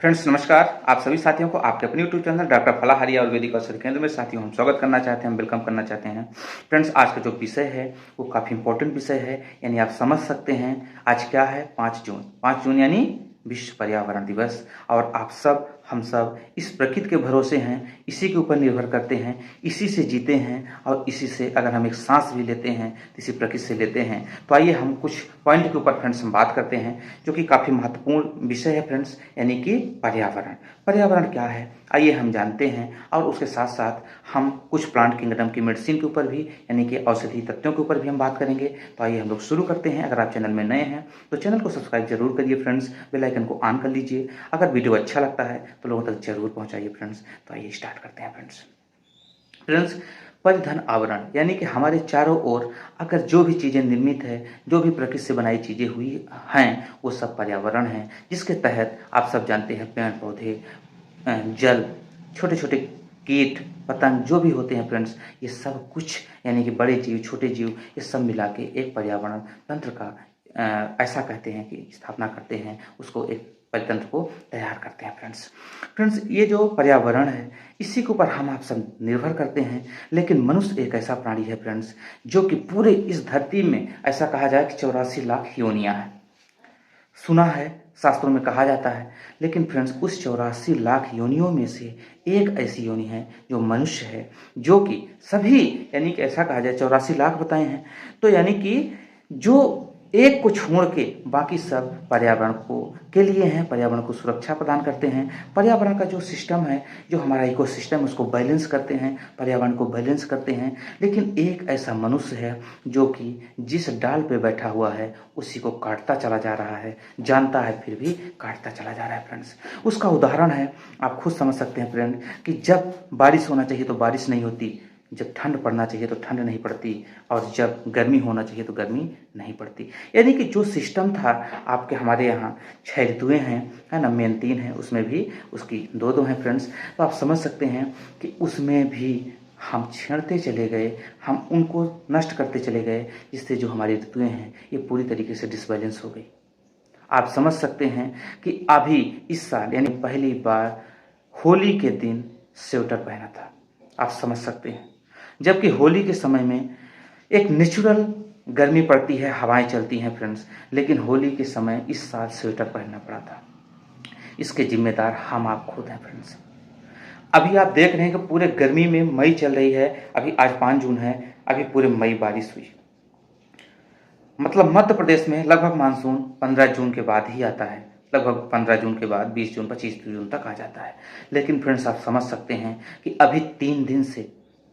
Friends नमस्कार। आप सभी साथियों को आपके अपने यूट्यूब चैनल डॉक्टर फलाहारी आयुर्वेदिक औषधि केंद्र में साथियों हम स्वागत करना चाहते हैं, वेलकम करना चाहते हैं। फ्रेंड्स आज का जो विषय है वो काफ़ी इंपॉर्टेंट विषय है, यानी आप समझ सकते हैं आज क्या है। 5 जून यानी विश्व पर्यावरण दिवस। और आप सब हम सब इस प्रकृति के भरोसे हैं, इसी के ऊपर निर्भर करते हैं, इसी से जीते हैं और इसी से अगर हम एक सांस भी लेते हैं तो इसी प्रकृति से लेते हैं। तो आइए हम कुछ पॉइंट के ऊपर फ्रेंड्स हम बात करते हैं जो कि काफ़ी महत्वपूर्ण विषय है फ्रेंड्स, यानी कि पर्यावरण। पर्यावरण क्या है आइए हम जानते हैं, और उसके साथ साथ हम कुछ प्लांट किंगडम की मेडिसिन के ऊपर भी यानी कि औषधि तत्वों के ऊपर भी हम बात करेंगे। तो आइए हम लोग शुरू करते हैं। अगर आप चैनल में नए हैं तो चैनल को सब्सक्राइब जरूर करिए फ्रेंड्स, बेल आइकन को ऑन कर लीजिए। अगर वीडियो अच्छा लगता है तो लोगों तक जरूर पहुंचाइए फ्रेंड्स। तो आइए स्टार्ट करते हैं फ्रेंड्स। परिधन आवरण यानी कि हमारे चारों ओर अगर जो भी चीज़ें निर्मित है, जो भी प्रकृति से बनाई चीज़ें हुई हैं, वो सब पर्यावरण है, जिसके तहत आप सब जानते हैं पेड़ पौधे, जल, छोटे छोटे कीट पतंग जो भी होते हैं फ्रेंड्स, ये सब कुछ यानी कि बड़े जीव छोटे जीव ये सब मिला के एक पर्यावरण तंत्र का ऐसा कहते हैं कि स्थापना करते हैं, उसको एक परितंत्र को तैयार करते हैं फ्रेंड्स। ये जो पर्यावरण है इसी के ऊपर हम आप सब निर्भर करते हैं। लेकिन मनुष्य एक ऐसा प्राणी है फ्रेंड्स जो कि पूरे इस धरती में ऐसा कहा जाए कि 84 लाख योनियां हैं, सुना है, शास्त्रों में कहा जाता है। लेकिन फ्रेंड्स उस 84 लाख योनियों में से एक ऐसी योनि है जो मनुष्य है, जो कि सभी यानी कि ऐसा कहा जाए 84 लाख बताए हैं, तो यानी कि जो एक को छोड़ के बाकी सब पर्यावरण को के लिए हैं, पर्यावरण को सुरक्षा प्रदान करते हैं। पर्यावरण का जो सिस्टम है, जो हमारा इकोसिस्टम उसको बैलेंस करते हैं, पर्यावरण को बैलेंस करते हैं। लेकिन एक ऐसा मनुष्य है जो कि जिस डाल पे बैठा हुआ है उसी को काटता चला जा रहा है, जानता है फिर भी काटता चला जा रहा है फ्रेंड्स। उसका उदाहरण है, आप खुद समझ सकते हैं फ्रेंड, कि जब बारिश होना चाहिए तो बारिश नहीं होती, जब ठंड पड़ना चाहिए तो ठंड नहीं पड़ती, और जब गर्मी होना चाहिए तो गर्मी नहीं पड़ती। यानी कि जो सिस्टम था आपके हमारे यहाँ 6 ऋतुएं हैं, है ना, मेन 3 है, उसमें भी उसकी 2 हैं फ्रेंड्स। तो आप समझ सकते हैं कि उसमें भी हम छेड़ते चले गए, हम उनको नष्ट करते चले गए, जिससे जो हमारी ऋतुएं हैं ये पूरी तरीके से डिसबैलेंस हो गई। आप समझ सकते हैं कि अभी इस साल यानी पहली बार होली के दिन स्वेटर पहना था, आप समझ सकते हैं। जबकि होली के समय में एक नेचुरल गर्मी पड़ती है, हवाएं चलती हैं फ्रेंड्स, लेकिन होली के समय इस साल स्वेटर पहनना पड़ा था। इसके जिम्मेदार हम आप खुद हैं फ्रेंड्स। अभी आप देख रहे हैं कि पूरे गर्मी में मई चल रही है, अभी आज 5 जून है, अभी पूरे मई बारिश हुई। मतलब मध्य प्रदेश में लगभग मानसून 15 जून के बाद ही आता है, लगभग 15 जून के बाद 20 जून 25 जून तक आ जाता है। लेकिन फ्रेंड्स आप समझ सकते हैं कि अभी 3 दिन से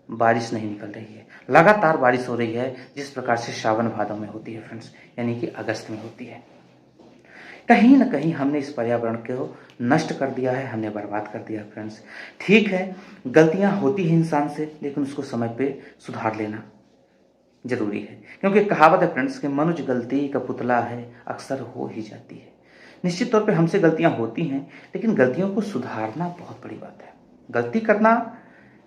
बारिश नहीं निकल रही है, लगातार बारिश हो रही है, जिस प्रकार से सावन भादों में होती है फ्रेंड्स, यानी कि अगस्त में होती है। कहीं ना कहीं हमने इस पर्यावरण को नष्ट कर दिया है, हमने बर्बाद कर दिया फ्रेंड्स। ठीक है, गलतियां होती हैं इंसान से, लेकिन उसको समय पे सुधार लेना जरूरी है, क्योंकि कहावत है फ्रेंड्स कि मनुष्य गलती का पुतला है, अक्सर हो ही जाती है। निश्चित तौर पे हमसे गलतियां होती हैं, लेकिन गलतियों को सुधारना बहुत बड़ी बात है। गलती करना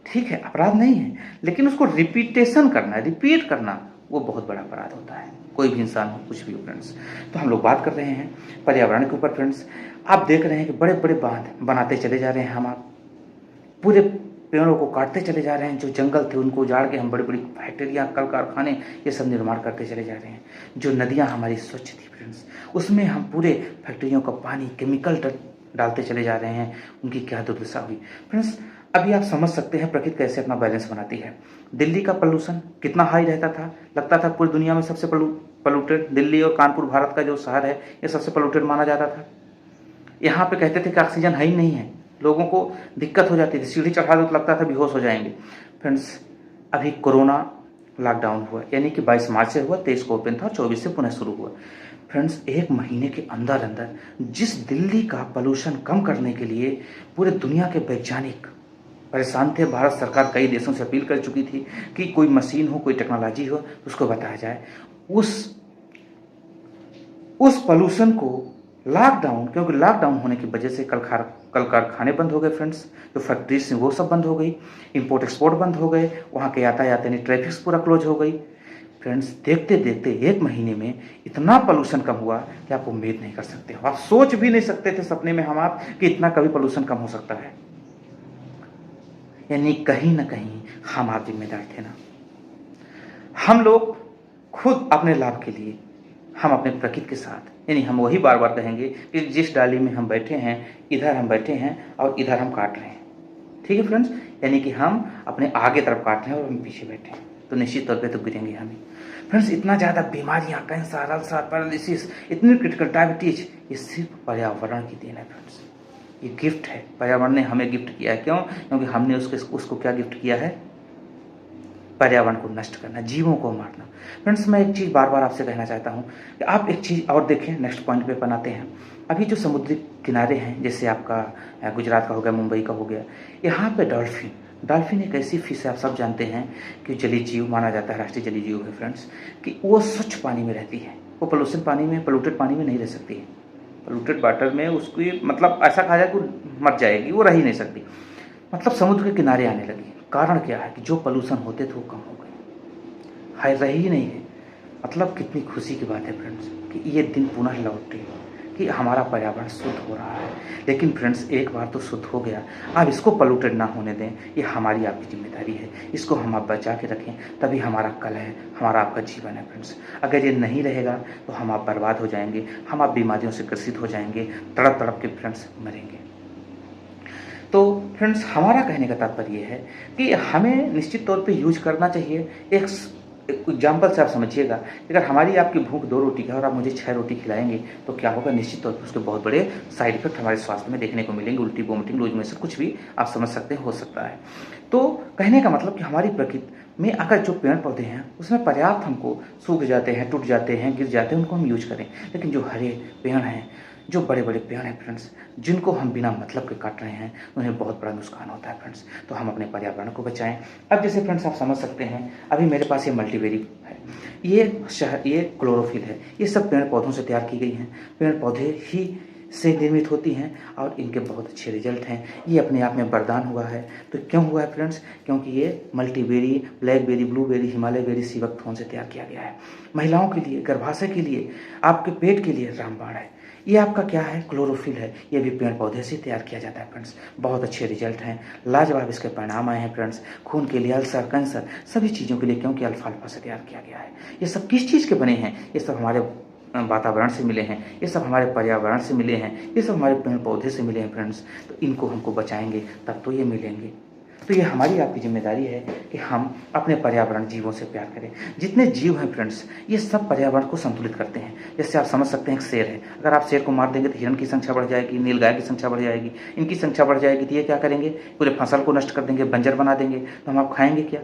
ठीक है, अपराध नहीं है, लेकिन उसको रिपीटेशन करना, रिपीट करना, वो बहुत बड़ा अपराध होता है, कोई भी इंसान हो, कुछ भी हो फ्रेंड्स। तो हम लोग बात कर रहे हैं पर्यावरण के ऊपर फ्रेंड्स। आप देख रहे हैं कि बड़े बड़े बांध बनाते चले जा रहे हैं, हम आप पूरे पेड़ों को काटते चले जा रहे हैं, जो जंगल थे उनको उजाड़ के हम बड़ी बड़ी फैक्ट्रियाँ, कल कारखाने ये सब निर्माण करते चले जा रहे हैं। जो नदियाँ हमारी स्वच्छ थी फ्रेंड्स, उसमें हम पूरे फैक्ट्रियों का पानी केमिकल डालते चले जा रहे हैं, उनकी क्या दुर्दशा हुई फ्रेंड्स। अभी आप समझ सकते हैं प्रकृति कैसे अपना बैलेंस बनाती है। दिल्ली का पोल्यूशन कितना हाई रहता था, लगता था पूरी दुनिया में सबसे पोल्यूटेड दिल्ली और कानपुर भारत का जो शहर है ये सबसे पोल्यूटेड माना जाता था। यहाँ पे कहते थे कि ऑक्सीजन है ही नहीं है, लोगों को दिक्कत हो जाती थी, सीढ़ी चढ़ा दो तो लगता था बेहोश हो जाएंगे फ्रेंड्स। अभी कोरोना लॉकडाउन हुआ, यानी कि 22 मार्च से हुआ, 23 को ओपन था, 24 से पुनः शुरू हुआ फ्रेंड्स। 1 महीने के अंदर अंदर जिस दिल्ली का पोल्यूशन कम करने के लिए पूरे दुनिया के वैज्ञानिक परेशान थे, भारत सरकार कई देशों से अपील कर चुकी थी कि कोई मशीन हो, कोई टेक्नोलॉजी हो, उसको बताया जाए। उस पोल्यूशन को लॉकडाउन, क्योंकि लॉकडाउन होने की वजह से कल कारखाने बंद हो गए फ्रेंड्स, जो फैक्ट्रीज वो सब बंद हो गई, इंपोर्ट एक्सपोर्ट बंद हो गए, वहाँ के यातायात यानी ट्रैफिक पूरा क्लोज हो गई फ्रेंड्स देखते देखते 1 महीने में इतना पोल्यूशन कम हुआ कि आप उम्मीद नहीं कर सकते हो। आप सोच भी नहीं सकते थे सपने में हम आप कि इतना कभी पोल्यूशन कम हो सकता है। यानी कहीं ना कहीं हम आप जिम्मेदार थे ना। हम लोग खुद अपने लाभ के लिए हम अपने प्रकृति के साथ, यानी हम वही बार बार कहेंगे कि जिस डाली में हम बैठे हैं इधर हम बैठे हैं और इधर हम काट रहे हैं। ठीक है फ्रेंड्स, यानी कि हम अपने आगे तरफ काट रहे हैं और हम पीछे बैठे हैं, तो निश्चित तौर पे तो गिरेंगे हम ही। फ्रेंड्स इतना ज़्यादा बीमारियां, कैंसर, अल्सर, पैरालिसिस, इतनी क्रिटिकल डायबिटीज, ये सिर्फ पर्यावरण की देन है फ्रेंड्स। ये गिफ्ट है, पर्यावरण ने हमें गिफ्ट किया है। क्यों? क्योंकि हमने उसको क्या गिफ्ट किया है? पर्यावरण को नष्ट करना, जीवों को मारना। फ्रेंड्स मैं एक चीज़ बार बार आपसे कहना चाहता हूँ कि आप एक चीज़ और देखें, नेक्स्ट पॉइंट पे बनाते हैं। अभी जो समुद्री किनारे हैं, जैसे आपका गुजरात का हो गया, मुंबई का हो गया, यहाँ पे डॉल्फिन एक ऐसी फिश है, आप सब जानते हैं कि जलीय जीव माना जाता है, राष्ट्रीय जलीय जीव है फ्रेंड्स, कि वो स्वच्छ पानी में रहती है। वो पोल्यूशन पानी में, पोल्यूटेड पानी में नहीं रह सकती है। पोल्यूटेड वाटर में उसकी मतलब ऐसा कहा जाए कि मर जाएगी, वो रह ही नहीं सकती। मतलब समुद्र के किनारे आने लगी। कारण क्या है कि जो पोल्यूशन होते थे वो कम हो गए, है रही ही नहीं है। मतलब कितनी खुशी की बात है फ्रेंड्स कि ये दिन पुनः लौटे कि हमारा पर्यावरण शुद्ध हो रहा है। लेकिन फ्रेंड्स एक बार तो शुद्ध हो गया, अब इसको पोल्यूटेड ना होने दें। ये हमारी आपकी जिम्मेदारी है, इसको हम आप बचा के रखें, तभी हमारा कल है, हमारा आपका जीवन है फ्रेंड्स। अगर ये नहीं रहेगा तो हम आप बर्बाद हो जाएंगे, हम आप बीमारियों से ग्रसित हो जाएंगे, तड़प तड़प के फ्रेंड्स मरेंगे। तो फ्रेंड्स हमारा कहने का तात्पर्य है कि हमें निश्चित तौर पे यूज करना चाहिए। एक एग्जाम्पल से आप समझिएगा, अगर हमारी आपकी भूख 2 रोटी की है और आप मुझे 6 रोटी खिलाएंगे तो क्या होगा? निश्चित तौर पर उसके बहुत बड़े साइड इफेक्ट हमारे स्वास्थ्य में देखने को मिलेंगे, उल्टी, वोमिटिंग, लूज मोशन, कुछ भी आप समझ सकते हैं हो सकता है। तो कहने का मतलब कि हमारी प्रकृति में अगर जो पेड़ पौधे हैं उसमें पर्याप्त हमको सूख जाते हैं, टूट जाते हैं, गिर जाते हैं, उनको हम यूज करें। लेकिन जो हरे पेड़ हैं, जो बड़े बड़े पेड़ हैं फ्रेंड्स, जिनको हम बिना मतलब के काट रहे हैं, उन्हें बहुत बड़ा नुकसान होता है फ्रेंड्स। तो हम अपने पर्यावरण को बचाएं। अब जैसे फ्रेंड्स आप समझ सकते हैं, अभी मेरे पास ये मल्टीबेरी है, ये क्लोरोफिल है, ये सब पेड़ पौधों से तैयार की गई हैं। पेड़ पौधे ही से निर्मित होती हैं और इनके बहुत अच्छे रिजल्ट हैं। ये अपने आप में वरदान हुआ है। तो क्यों हुआ है फ्रेंड्स? क्योंकि ये मल्टीबेरी, ब्लैकबेरी, ब्लूबेरी, हिमालय बेरी, सीवकथॉर्न से तैयार किया गया है। महिलाओं के लिए, गर्भाशय के लिए, आपके पेट के लिए रामबाण है। ये आपका क्या है? क्लोरोफिल है। ये भी पेड़ पौधे से तैयार किया जाता है फ्रेंड्स। बहुत अच्छे रिजल्ट हैं, लाजवाब इसके परिणाम आए हैं फ्रेंड्स। खून के लिए, अल्सर, कैंसर, सभी चीज़ों के लिए, क्योंकि अल्फाल्फा से तैयार किया गया है। ये सब किस चीज़ के बने हैं? ये सब हमारे वातावरण से मिले हैं, ये सब हमारे पर्यावरण से मिले हैं, ये सब हमारे पेड़ पौधे से मिले हैं फ्रेंड्स। तो इनको हमको बचाएंगे तब तो ये मिलेंगे। तो ये हमारी आपकी जिम्मेदारी है कि हम अपने पर्यावरण, जीवों से प्यार करें। जितने जीव हैं फ्रेंड्स, ये सब पर्यावरण को संतुलित करते हैं। जैसे आप समझ सकते हैं, एक शेर है, अगर आप शेर को मार देंगे तो हिरण की संख्या बढ़ जाएगी, नीलगाय की संख्या बढ़ जाएगी, इनकी संख्या बढ़ जाएगी। तो ये क्या करेंगे? पूरे फसल को नष्ट कर देंगे, बंजर बना देंगे। तो हम आप खाएंगे क्या?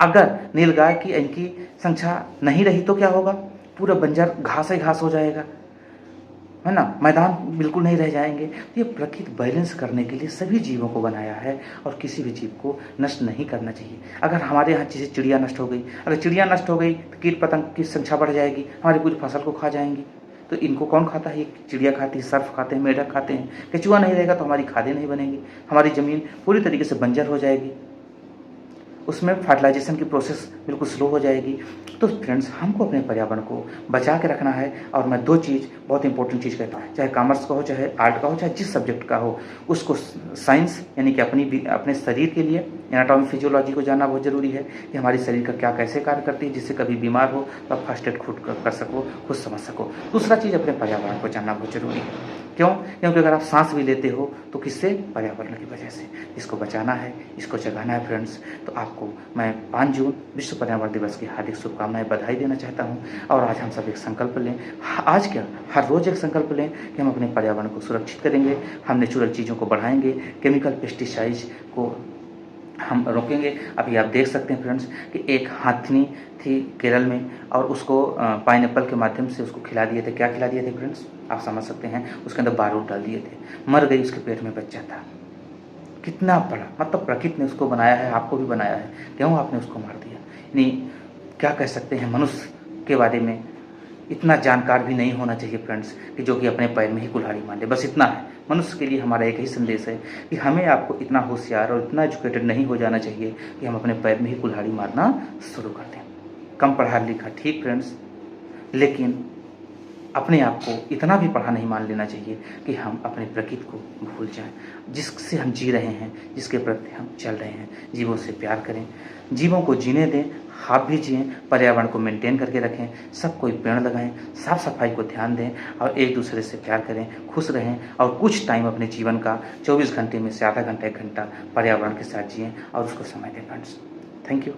अगर नीलगाय की इनकी संख्या नहीं रही तो क्या होगा? पूरा बंजर घास ही घास हो जाएगा, है ना, मैदान बिल्कुल नहीं रह जाएंगे। तो ये प्रकृति बैलेंस करने के लिए सभी जीवों को बनाया है और किसी भी जीव को नष्ट नहीं करना चाहिए। अगर हमारे यहाँ जैसे चिड़िया नष्ट हो गई, अगर चिड़िया नष्ट हो गई तो कीट पतंग की संख्या बढ़ जाएगी, हमारी पूरी फसल को खा जाएंगी। तो इनको कौन खाता है? ये चिड़िया खाती है, सर्फ खाते हैं, मेढक खाते हैं। केचुआ नहीं रहेगा तो हमारी खादें नहीं बनेंगी, हमारी ज़मीन पूरी तरीके से बंजर हो जाएगी, उसमें फर्टिलाइजेशन की प्रोसेस बिल्कुल स्लो हो जाएगी। तो फ्रेंड्स हमको अपने पर्यावरण को बचा के रखना है। और मैं 2 चीज़ बहुत इंपॉर्टेंट चीज़ कहता हूँ, चाहे कॉमर्स का हो, चाहे आर्ट का हो, चाहे जिस सब्जेक्ट का हो, उसको साइंस यानी कि अपने शरीर के लिए एनाटॉमी फिजियोलॉजी को जानना बहुत ज़रूरी है कि हमारी शरीर का क्या कैसे कार्य करती है, जिससे कभी बीमार हो तो आप फर्स्ट एड खुद कर सको, खुद समझ सको। दूसरा चीज़, अपने पर्यावरण को जानना बहुत ज़रूरी है। क्यों? क्योंकि अगर आप सांस भी लेते हो तो किससे? पर्यावरण की वजह से। इसको बचाना है, इसको जगाना है फ्रेंड्स। तो आपको मैं 5 जून विश्व पर्यावरण दिवस की हार्दिक शुभकामनाएं, बधाई देना चाहता हूं। और आज हम सब एक संकल्प लें, आज क्या, हर रोज़ एक संकल्प लें कि हम अपने पर्यावरण को सुरक्षित करेंगे, हम नेचुरल चीज़ों को बढ़ाएंगे, केमिकल पेस्टिसाइड्स को हम रोकेंगे। अभी आप देख सकते हैं फ्रेंड्स कि एक हाथनी थी केरल में और उसको पाइनएप्पल के माध्यम से उसको खिला दिए थे। क्या खिला दिए थे फ्रेंड्स? आप समझ सकते हैं, उसके अंदर बारूद डाल दिए थे, मर गई, उसके पेट में बच्चा था। कितना बड़ा, मतलब प्रकृति ने उसको बनाया है, आपको भी बनाया है, क्यों आपने उसको मार दिया? नहीं, क्या कह सकते हैं, मनुष्य के बारे में इतना जानकार भी नहीं होना चाहिए फ्रेंड्स कि जो कि अपने पैर में ही कुल्हाड़ी मार ले। बस इतना है। मनुष्य के लिए हमारा एक ही संदेश है कि हमें आपको इतना होशियार और इतना एजुकेटेड नहीं हो जाना चाहिए कि हम अपने पैर में ही कुल्हाड़ी मारना शुरू कर दें। कम पढ़ा लिखा ठीक फ्रेंड्स, लेकिन अपने आप को इतना भी पढ़ा नहीं मान लेना चाहिए कि हम अपने प्रकृति को भूल जाएं, जिससे हम जी रहे हैं, जिसके प्रति हम चल रहे हैं। जीवों से प्यार करें, जीवों को जीने दें, आप भी जिएं, पर्यावरण को मेंटेन करके रखें, सब कोई पेड़ लगाएं, साफ सफाई को ध्यान दें और एक दूसरे से प्यार करें, खुश रहें और कुछ टाइम अपने जीवन का 24 घंटे में से आधा घंटा 1 घंटा पर्यावरण के साथ जिएं और उसको समय दें फ्रेंड्स। Thank you.